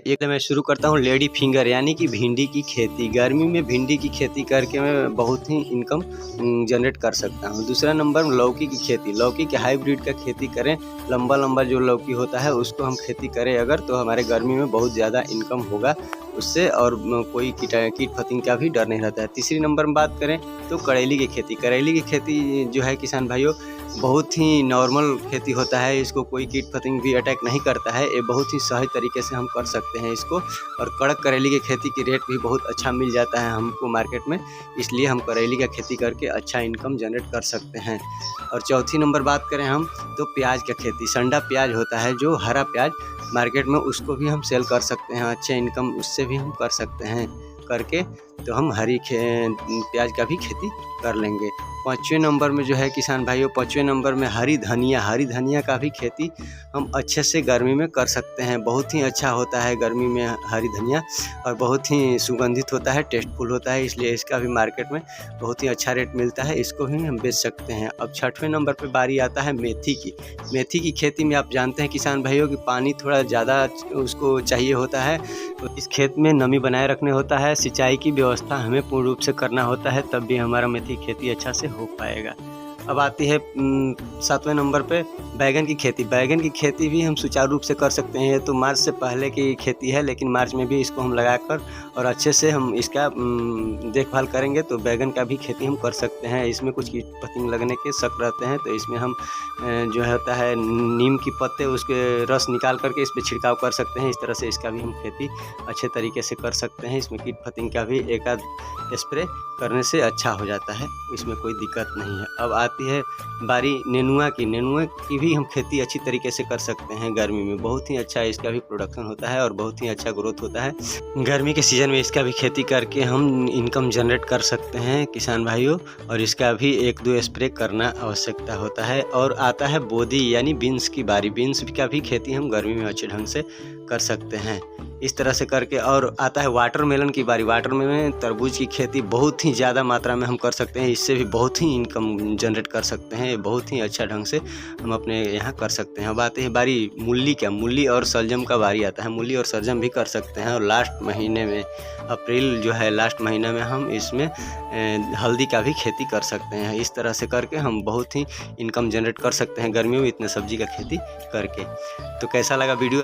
एक मैं शुरू करता हूँ लेडी फिंगर यानी कि भिंडी की खेती। गर्मी में भिंडी की खेती करके मैं बहुत ही इनकम जनरेट कर सकता हूँ। दूसरा नंबर लौकी की खेती। लौकी के हाइब्रिड का खेती करें, लंबा लंबा जो लौकी होता है उसको हम खेती करें अगर, तो हमारे गर्मी में बहुत ज़्यादा इनकम होगा उससे, और कोई कीट फतिंग का भी डर नहीं रहता है। तीसरी नंबर में बात करें तो करेली की खेती। करेली की खेती जो है किसान भाइयों बहुत ही नॉर्मल खेती होता है, इसको कोई कीट फतिंग भी अटैक नहीं करता है। ये बहुत ही सहज तरीके से हम कर सकते हैं इसको, और कड़क करेली की खेती की रेट भी बहुत अच्छा मिल जाता है हमको मार्केट में, इसलिए हम करेली का खेती करके अच्छा इनकम जनरेट कर सकते हैं। और चौथी नंबर बात करें हम तो प्याज का खेती। संडा प्याज होता है जो हरा प्याज मार्केट में, उसको भी हम सेल कर सकते हैं, अच्छे इनकम उससे भी हम कर सकते हैं करके, तो हम हरी प्याज का भी खेती कर लेंगे। पाँचवें नंबर में जो है किसान भाइयों, पाँचवें नंबर में हरी धनिया का भी खेती हम अच्छे से गर्मी में कर सकते हैं। बहुत ही अच्छा होता है गर्मी में हरी धनिया, और बहुत ही सुगंधित होता है, टेस्टफुल होता है, इसलिए इसका भी मार्केट में बहुत ही अच्छा रेट मिलता है, इसको भी हम बेच सकते हैं। अब छठवें नंबर पे बारी आता है मेथी की। मेथी की खेती में आप जानते हैं किसान भाइयों कि पानी थोड़ा ज़्यादा उसको चाहिए होता है, तो इस खेत में नमी बनाए रखने होता है, सिंचाई की व्यवस्था हमें पूर्ण रूप से करना होता है, तब भी हमारा मेथी खेती अच्छा से हो पाएगा। अब आती है सातवें नंबर पे बैगन की खेती। बैगन की खेती भी हम सुचारू रूप से कर सकते हैं। तो मार्च से पहले की खेती है, लेकिन मार्च में भी इसको हम लगाकर और अच्छे से हम इसका देखभाल करेंगे तो बैगन का भी खेती हम कर सकते हैं। इसमें कुछ कीट पतंग लगने के शक रहते हैं, तो इसमें हम जो होता है नीम की पत्ते उसके रस निकाल करके इस पर छिड़काव कर सकते हैं। इस तरह से इसका भी हम खेती अच्छे तरीके से कर सकते हैं। इसमें कीट पतंग का भी एक आध स्प्रे करने से अच्छा हो जाता है, इसमें कोई दिक्कत नहीं है। अब आती है बारी नेनुआ की। नेनुआ की भी हम खेती अच्छी तरीके से कर सकते हैं गर्मी में, बहुत ही अच्छा इसका भी प्रोडक्शन होता है और बहुत ही अच्छा ग्रोथ होता है। गर्मी के सीज़न में इसका भी खेती करके हम इनकम जनरेट कर सकते हैं किसान भाइयों, और इसका भी एक दो स्प्रे करना आवश्यकता होता है। और आता है बोदी यानी बीन्स की बारी। बीन्स का भी खेती हम गर्मी में अच्छे ढंग से कर सकते हैं इस तरह से करके। और आता है वाटरमेलन की बारी। वाटरमेलन तरबूज की खेती बहुत ही ज़्यादा मात्रा में हम कर सकते हैं, इससे भी बहुत ही इनकम जनरेट कर सकते हैं, बहुत ही अच्छा ढंग से हम अपने यहाँ कर सकते हैं। अब आते हैं बारी मूली का। मूली और सलजम का बारी आता है। मूली और सलजम भी कर सकते हैं, और लास्ट महीने में अप्रैल जो है लास्ट महीना में हम इसमें हल्दी का भी खेती कर सकते हैं। इस तरह से करके हम बहुत ही इनकम जनरेट कर सकते हैं गर्मियों में इतने सब्जी का खेती करके। तो कैसा लगा वीडियो?